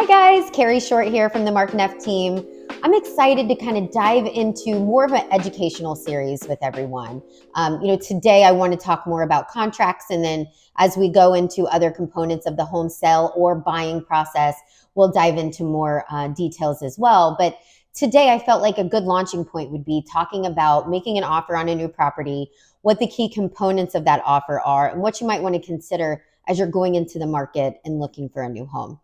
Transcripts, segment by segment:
Hi guys, Carrie Short here from the Mark Neff team. I'm excited to kind of dive into more of an educational series with everyone. Today I want to talk more about contracts, and then as we go into other components of the home sale or buying process, we'll dive into more details as well. But today I felt like a good launching point would be talking about making an offer on a new property, what the key components of that offer are, and what you might want to consider as you're going into the market and looking for a new home.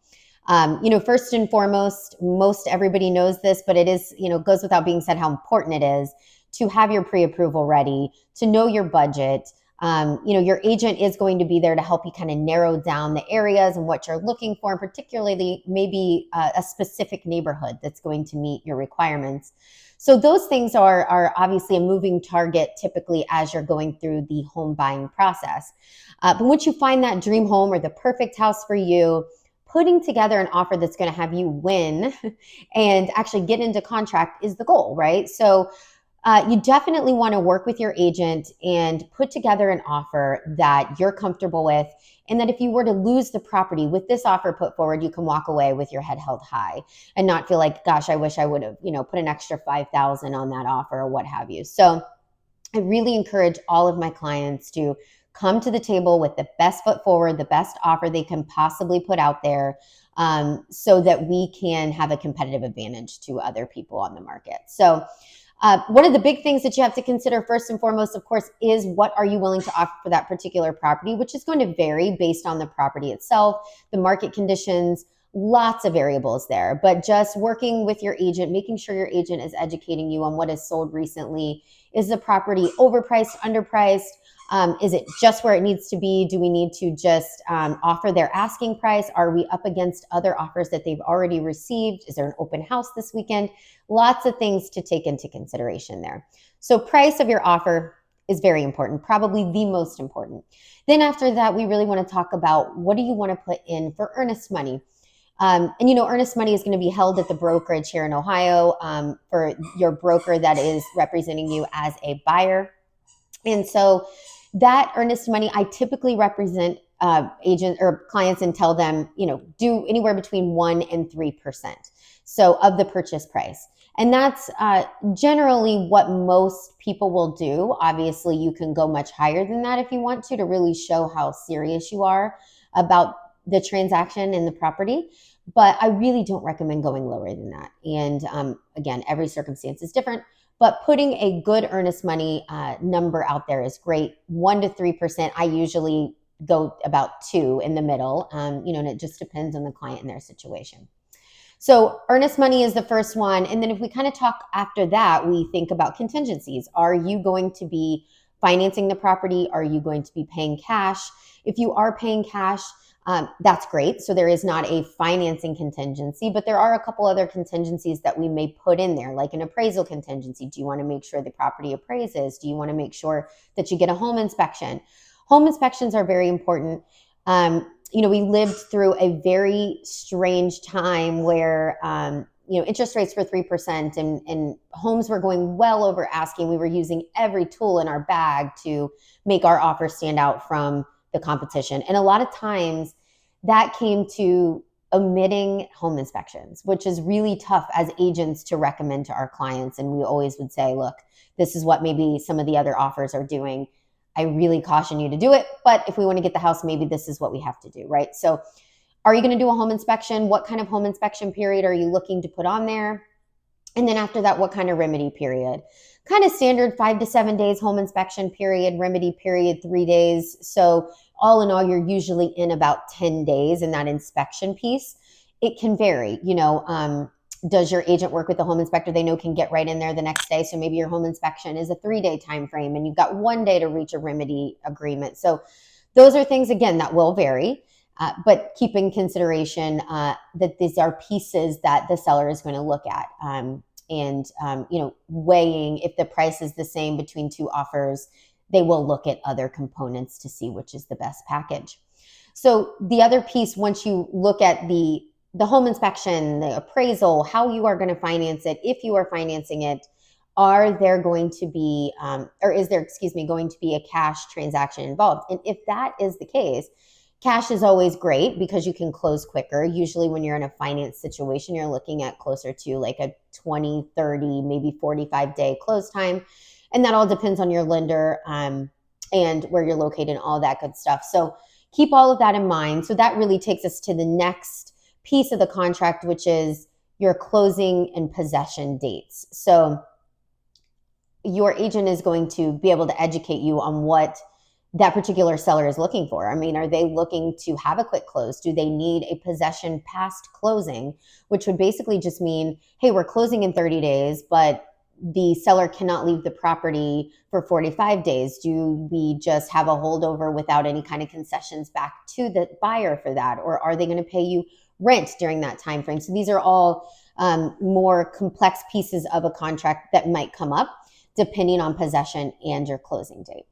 First and foremost, most everybody knows this, but it is, goes without being said how important it is to have your pre-approval ready, to know your budget. Your agent is going to be there to help you kind of narrow down the areas and what you're looking for, and particularly maybe a specific neighborhood that's going to meet your requirements. So those things are obviously a moving target typically as you're going through the home buying process. But once you find that dream home or the perfect house for you, putting together an offer that's going to have you win and actually get into contract is the goal, right? So you definitely want to work with your agent and put together an offer that you're comfortable with, and that if you were to lose the property with this offer put forward, you can walk away with your head held high and not feel like, gosh, I wish I would have, put an extra $5,000 on that offer or what have you. So I really encourage all of my clients to come to the table with the best foot forward, the best offer they can possibly put out there, so that we can have a competitive advantage to other people on the market. So one of the big things that you have to consider first and foremost, of course, is what are you willing to offer for that particular property, which is going to vary based on the property itself, the market conditions, lots of variables there. But just working with your agent, making sure your agent is educating you on what is sold recently. Is the property overpriced, underpriced? Is it just where it needs to be? Do we need to just offer their asking price? Are we up against other offers that they've already received? Is there an open house this weekend? Lots of things to take into consideration there. So price of your offer is very important, probably the most important. Then after that, we really want to talk about what do you want to put in for earnest money. Earnest money is going to be held at the brokerage here in Ohio for your broker that is representing you as a buyer. And so that earnest money, I typically represent agents or clients and tell them, do anywhere between 1% and 3%. So of the purchase price. And that's generally what most people will do. Obviously, you can go much higher than that if you want to really show how serious you are about the transaction and the property. But I really don't recommend going lower than that. And again, every circumstance is different. But putting a good earnest money number out there is great. 1% to 3%. I usually go about 2% in the middle, and it just depends on the client and their situation. So earnest money is the first one. And then if we kind of talk after that, we think about contingencies. Are you going to be financing the property? Are you going to be paying cash? If you are paying cash, that's great. So there is not a financing contingency, but there are a couple other contingencies that we may put in there, like an appraisal contingency. Do you want to make sure the property appraises? Do you want to make sure that you get a home inspection? Home inspections are very important. We lived through a very strange time where, interest rates were 3% and homes were going well over asking. We were using every tool in our bag to make our offer stand out from the competition. And a lot of times that came to omitting home inspections, which is really tough as agents to recommend to our clients. And we always would say, look, this is what maybe some of the other offers are doing. I really caution you to do it. But if we want to get the house, maybe this is what we have to do, right? So are you going to do a home inspection? What kind of home inspection period are you looking to put on there? And then after that, what kind of remedy period? Kind of standard 5 to 7 days home inspection period, remedy period 3 days. So all in all, you're usually in about 10 days in that inspection piece. It can vary, does your agent work with the home inspector they know can get right in there the next day? So maybe your home inspection is a 3-day time frame and you've got 1 day to reach a remedy agreement. So those are things, again, that will vary. But keep in consideration that these are pieces that the seller is going to look at. Weighing if the price is the same between two offers, they will look at other components to see which is the best package. So the other piece, once you look at the home inspection, the appraisal, how you are going to finance it, if you are financing it, are there going to be, going to be a cash transaction involved? And if that is the case, Cash is always great because you can close quicker. Usually when you're in a finance situation, you're looking at closer to like a 20, 30, maybe 45-day close time. And that all depends on your lender and where you're located and all that good stuff. So keep all of that in mind. So that really takes us to the next piece of the contract, which is your closing and possession dates. So your agent is going to be able to educate you on what that particular seller is looking for. I mean, are they looking to have a quick close? Do they need a possession past closing, which would basically just mean, hey, we're closing in 30 days, but the seller cannot leave the property for 45 days. Do we just have a holdover without any kind of concessions back to the buyer for that? Or are they going to pay you rent during that time frame? So these are all more complex pieces of a contract that might come up depending on possession and your closing date.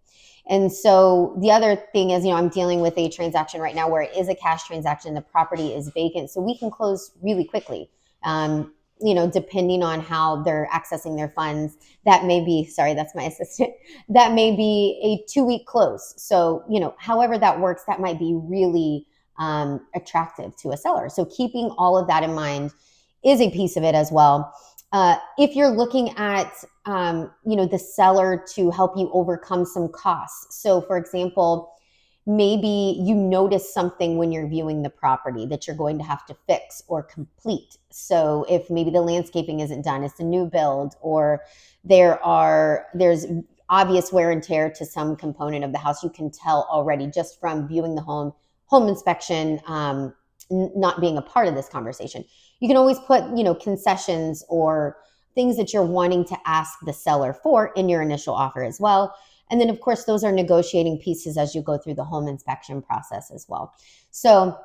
And so the other thing is, I'm dealing with a transaction right now where it is a cash transaction. The property is vacant, so we can close really quickly. Depending on how they're accessing their funds, that may be, sorry, that's my assistant, that may be a 2-week close. So, however that works, that might be really attractive to a seller. So keeping all of that in mind is a piece of it as well. If you're looking at, the seller to help you overcome some costs. So for example, maybe you notice something when you're viewing the property that you're going to have to fix or complete. So if maybe the landscaping isn't done, it's a new build, or there's obvious wear and tear to some component of the house, you can tell already just from viewing the home inspection, not being a part of this conversation. You can always put, concessions or things that you're wanting to ask the seller for in your initial offer as well. And then, of course, those are negotiating pieces as you go through the home inspection process as well. So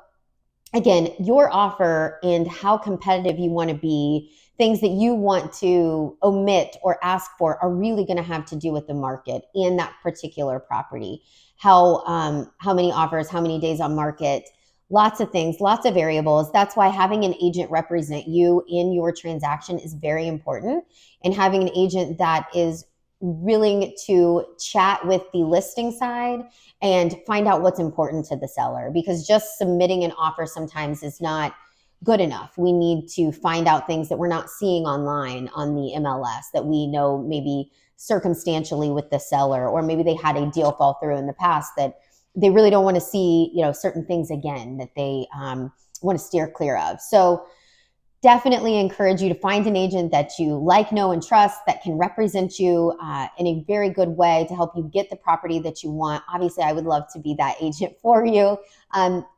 again, your offer and how competitive you want to be, things that you want to omit or ask for are really going to have to do with the market in that particular property. How many offers, how many days on market, lots of things, lots of variables. That's why having an agent represent you in your transaction is very important. And having an agent that is willing to chat with the listing side and find out what's important to the seller, because just submitting an offer sometimes is not good enough. We need to find out things that we're not seeing online on the MLS that we know maybe circumstantially with the seller, or maybe they had a deal fall through in the past that they really don't want to see, certain things again that they want to steer clear of. So definitely encourage you to find an agent that you like, know, and trust that can represent you in a very good way to help you get the property that you want. Obviously, I would love to be that agent for you.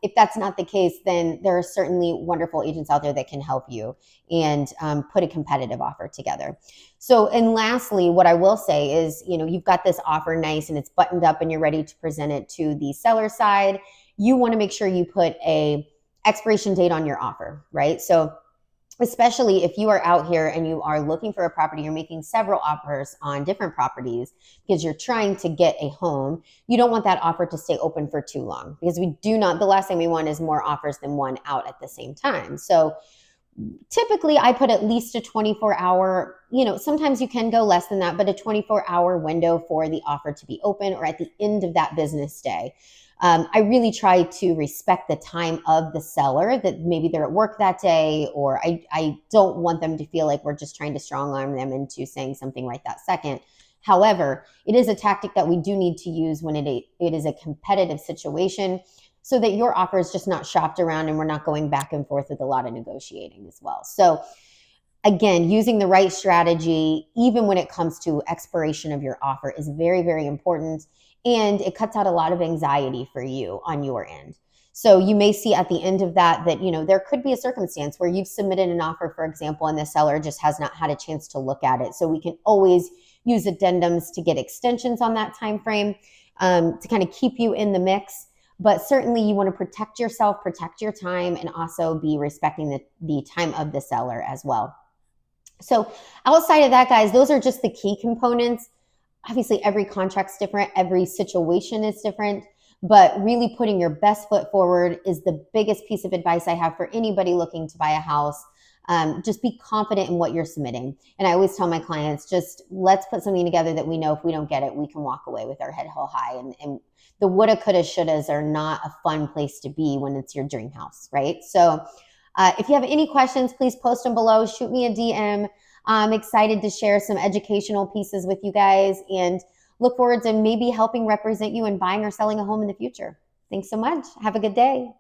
If that's not the case, then there are certainly wonderful agents out there that can help you and put a competitive offer together. So, and lastly, what I will say is, you've got this offer nice and it's buttoned up and you're ready to present it to the seller side. You want to make sure you put a expiration date on your offer, right? So especially if you are out here and you are looking for a property, you're making several offers on different properties because you're trying to get a home, you don't want that offer to stay open for too long, because the last thing we want is more offers than one out at the same time. So typically I put at least a 24-hour, sometimes you can go less than that, but a 24-hour window for the offer to be open, or at the end of that business day. I really try to respect the time of the seller, that maybe they're at work that day, or I don't want them to feel like we're just trying to strong arm them into saying something right that second. However, it is a tactic that we do need to use when it is a competitive situation, so that your offer is just not shopped around and we're not going back and forth with a lot of negotiating as well. So again, using the right strategy, even when it comes to expiration of your offer, is very, very important. And it cuts out a lot of anxiety for you on your end. So you may see at the end of that, there could be a circumstance where you've submitted an offer, for example, and the seller just has not had a chance to look at it. So we can always use addendums to get extensions on that time frame to kind of keep you in the mix. But certainly you want to protect yourself, protect your time, and also be respecting the time of the seller as well. So outside of that, guys, those are just the key components. Obviously, every contract's different. Every situation is different. But really putting your best foot forward is the biggest piece of advice I have for anybody looking to buy a house. Just be confident in what you're submitting. And I always tell my clients, just let's put something together that we know if we don't get it, we can walk away with our head held high. And the woulda, coulda, shouldas are not a fun place to be when it's your dream house, right? So if you have any questions, please post them below. Shoot me a DM. I'm excited to share some educational pieces with you guys and look forward to maybe helping represent you in buying or selling a home in the future. Thanks so much. Have a good day.